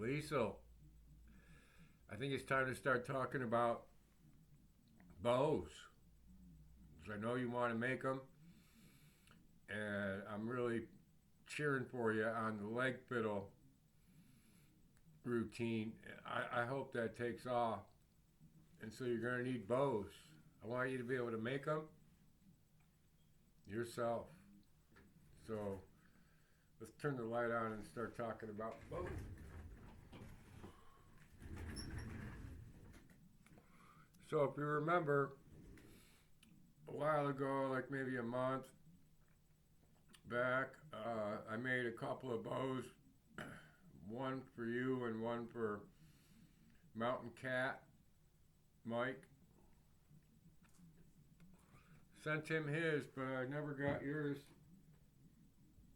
Liesl, I think it's time to start talking about bows. 'Cause I know you want to make them, and I'm really cheering for you on the leg fiddle routine. I hope that takes off. And so you're going to need bows. I want you to be able to make them yourself. So let's turn the light on and start talking about bows. So if you remember a while ago, like maybe a month back, I made a couple of bows, one for you and one for Mountain Cat Mike. Sent him his, but I never got yours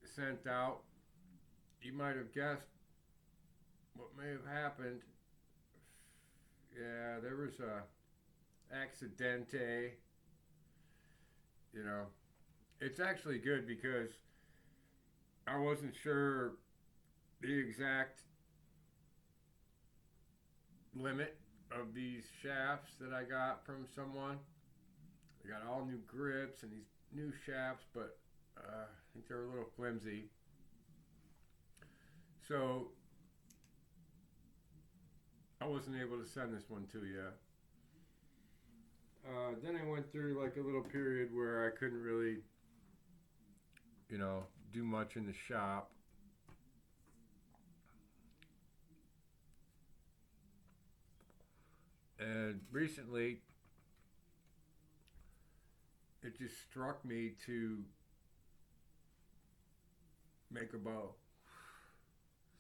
sent out. You might have guessed what may have happened. Yeah, there was a accidente. You know, it's actually good because I wasn't sure the exact limit of these shafts that I got from someone. I got all new grips and these new shafts, but I think they're a little flimsy. So I wasn't able to send this one to you. Then I went through like a little period where I couldn't really, do much in the shop. And recently, it just struck me to make a bow.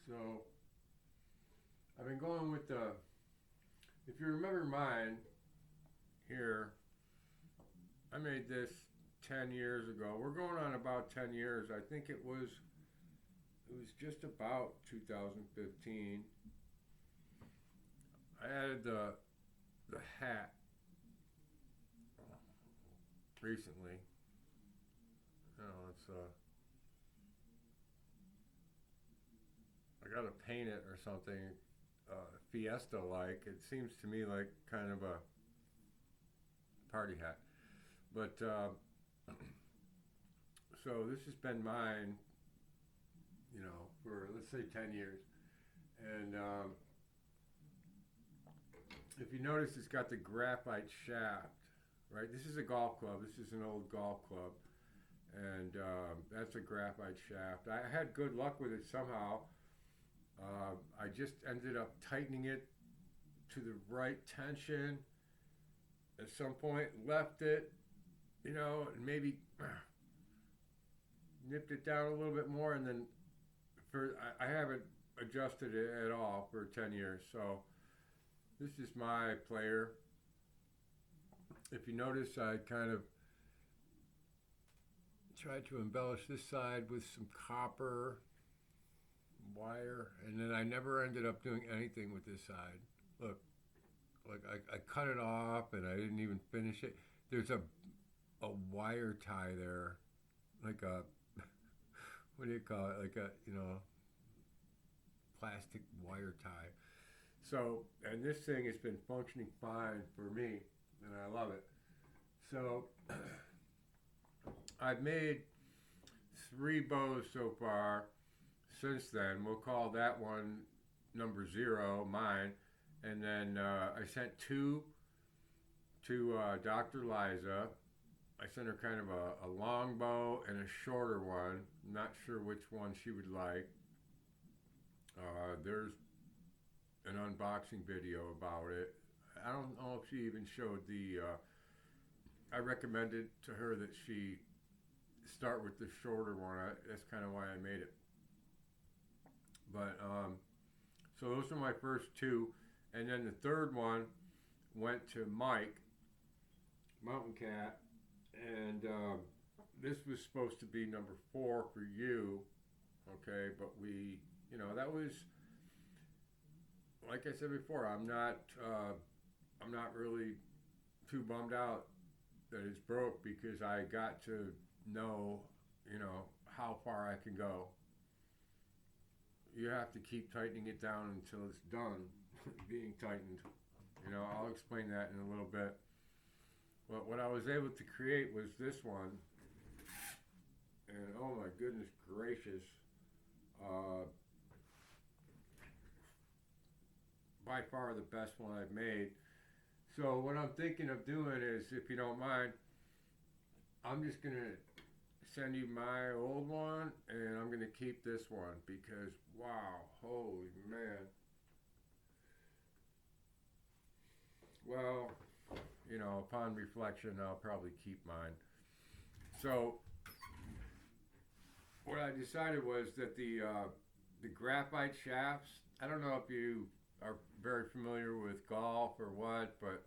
So I've been going with if you remember mine here, I made this 10 years ago. We're going on about 10 years. I think it was just about 2015. I added the hat recently. It's I gotta paint it or something, Fiesta like. It seems to me like kind of a party hat. But so this has been mine, for let's say 10 years. And if you notice, it's got the graphite shaft, right? This is a golf club. This is an old golf club. And that's a graphite shaft. I had good luck with it somehow. I just ended up tightening it to the right tension at some point, left it, and maybe nipped it down a little bit more, and then I haven't adjusted it at all for 10 years. So this is my player. If you notice, I kind of tried to embellish this side with some copper wire, and then I never ended up doing anything with this side. Look, like I cut it off and I didn't even finish it. There's a wire tie there, like a what do you call it? Like a plastic wire tie. So, and this thing has been functioning fine for me, and I love it. So I've made 3 bows so far since then. We'll call that one number 0, mine. And then I sent 2 to Dr. Liza. I sent her kind of a long bow and a shorter one. I'm not sure which one she would like. There's an unboxing video about it. I don't know if she even showed I recommended to her that she start with the shorter one. That's kind of why I made it. But so those are my first 2, and then the third one went to Mike, Mountain Cat, and this was supposed to be number 4 for you, okay? But that was, like I said before, I'm not really too bummed out that it's broke, because I got to know, how far I can go. you have to keep tightening it down until it's done being tightened. You know, I'll explain that in a little bit. But what I was able to create was this one, and oh my goodness gracious, by far the best one I've made. So what I'm thinking of doing is, if you don't mind, I'm just gonna send you my old one, and I'm gonna keep this one because wow, holy man. Well, you know, upon reflection, I'll probably keep mine. So what I decided was that the graphite shafts. I don't know if you are very familiar with golf or what, but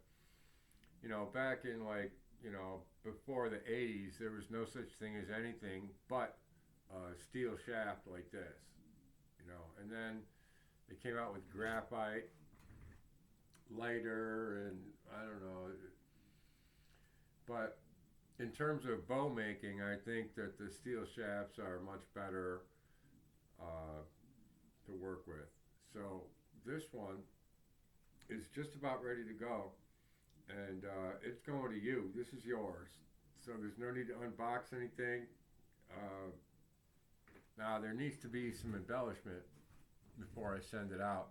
you know, back in like, you know, before the 80s, there was no such thing as anything but a steel shaft like this, you know, and then they came out with graphite, lighter, and I don't know, but in terms of bow making, I think that the steel shafts are much better to work with. So this one is just about ready to go, and it's going to you. This is yours. So there's no need to unbox anything. Now there needs to be some embellishment before I send it out.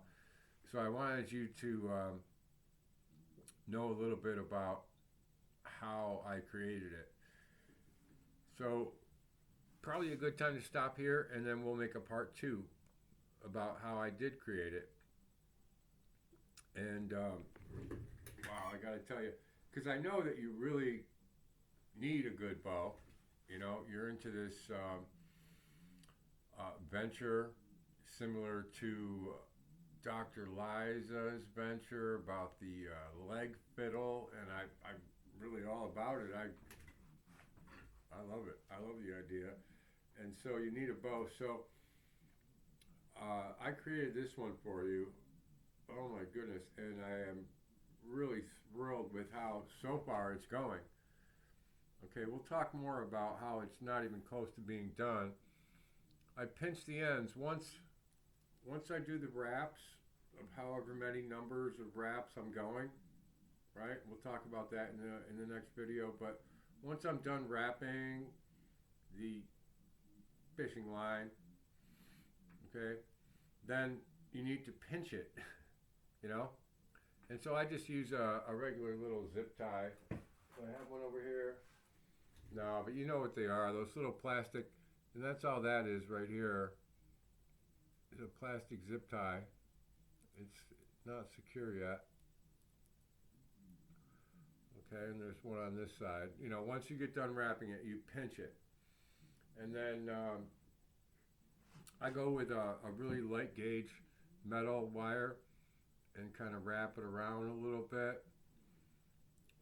So I wanted you to know a little bit about how I created it. So probably a good time to stop here, and then we'll make a part 2 about how I did create it. And wow, I gotta tell you, because I know that you really need a good bow. You know, you're into this venture similar to Dr. Lies's venture about the leg fiddle, and I'm really all about it. I love it. I love the idea. And so you need a bow. So I created this one for you. Oh my goodness. And I am really thrilled with how so far it's going. Okay, we'll talk more about how it's not even close to being done. I pinch the ends. Once I do the wraps of however many numbers of wraps I'm going, right? We'll talk about that in the next video. But once I'm done wrapping the fishing line, okay, then you need to pinch it, you know? And so I just use a regular little zip tie. I have one over here. No, but you know what they are, those little plastic, and that's all that is right here. It's a plastic zip tie. It's not secure yet. Okay, and there's one on this side. You know, once you get done wrapping it, you pinch it. And then I go with a really light gauge metal wire and kind of wrap it around a little bit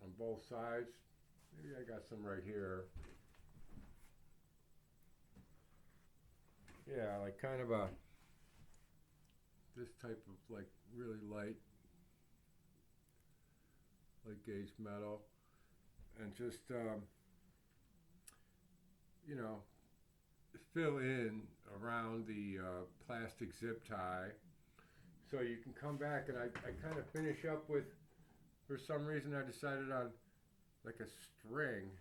on both sides. Maybe I got some right here. Yeah, like kind of this type of like really light gauge metal, and just you know, fill in around the plastic zip tie, so you can come back, and I kind of finish up with, for some reason I decided on like a string,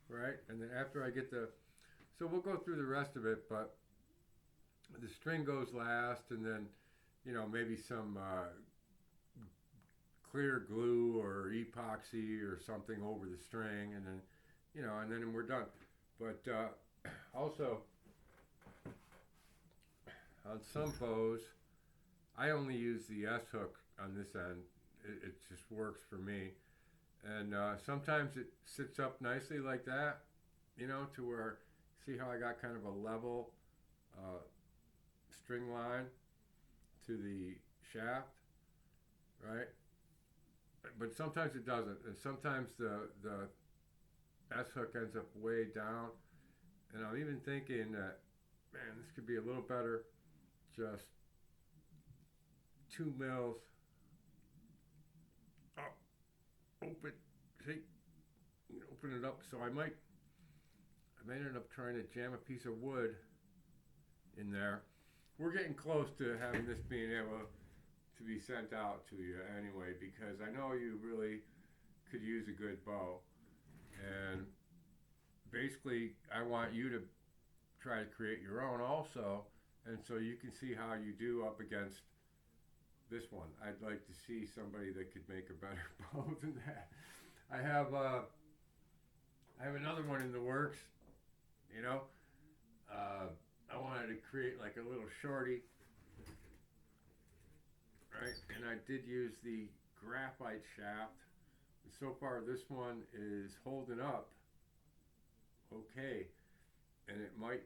right? And then after I get so we'll go through the rest of it, but the string goes last, and then, you know, maybe some clear glue or epoxy or something over the string, and then, you know, and then we're done. But also on some bows, I only use the S hook on this end. It just works for me. And sometimes it sits up nicely like that, you know, to where, see how I got kind of a level string line to the shaft, right? But sometimes it doesn't, and sometimes the S hook ends up way down, and I'm even thinking that, man, this could be a little better, just 2 mils up, open, see, open it up. So I might end up trying to jam a piece of wood in there, we're getting close to having this being able to be sent out to you anyway, because I know you really could use a good bow. And basically, I want you to try to create your own also, and so you can see how you do up against this one. I'd like to see somebody that could make a better bow than that. I have another one in the works. You know, I wanted to create like a little shorty, right? And I did use the graphite shaft. And so far, this one is holding up okay, and it might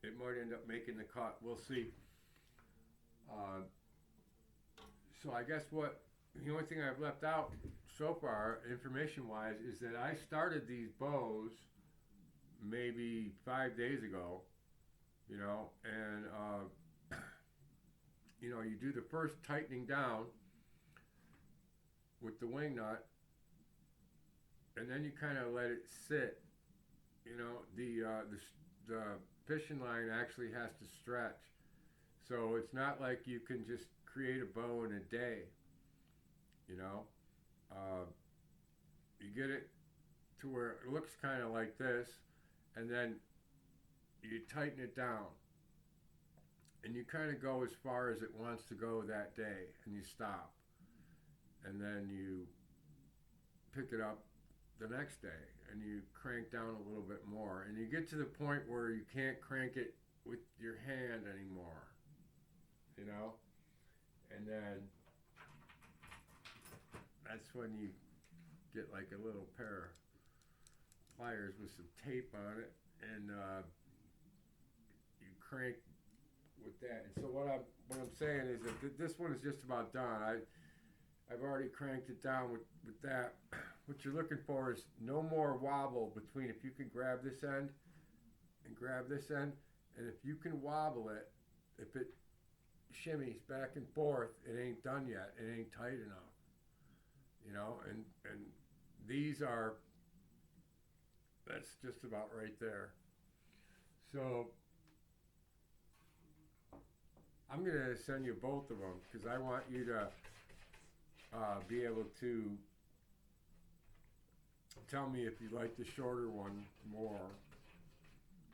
end up making the cut. We'll see. So I guess the only thing I've left out so far, information-wise, is that I started these bows maybe 5 days ago, you know, and you know, you do the first tightening down with the wing nut, and then you kind of let it sit. You know, the fishing line actually has to stretch, so it's not like you can just create a bow in a day. You know, you get it to where it looks kind of like this, and then you tighten it down, and you kind of go as far as it wants to go that day, and you stop, and then you pick it up the next day, and you crank down a little bit more, and you get to the point where you can't crank it with your hand anymore, you know, and then that's when you get like a little pair of pliers with some tape on it, and you crank with that. And so what I'm saying is that this one is just about done. I've already cranked it down with that. What you're looking for is no more wobble between, if you can grab this end and grab this end, and if you can wobble it, if it shimmies back and forth, it ain't done yet. It ain't tight enough, you know. And these are, that's just about right there. So I'm gonna send you both of them because I want you to be able to tell me if you like the shorter one more.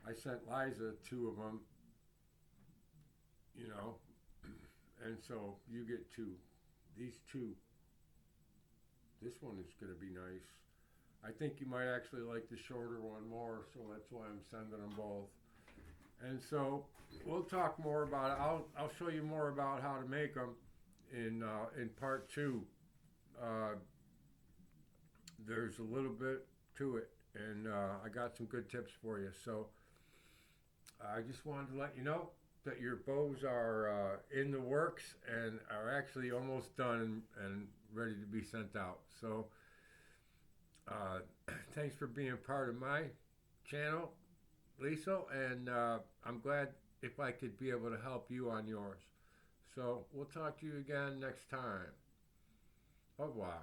I sent Liza 2 of them, you know, and so you get 2. These 2. This one is going to be nice. I think you might actually like the shorter one more, so that's why I'm sending them both. And so we'll talk more about it. I'll show you more about how to make them in part 2. There's a little bit to it, and I got some good tips for you. So I just wanted to let you know that your bows are in the works and are actually almost done and ready to be sent out. So thanks for being part of my channel, Liesl, and I'm glad if I could be able to help you on yours. So we'll talk to you again next time. Au revoir.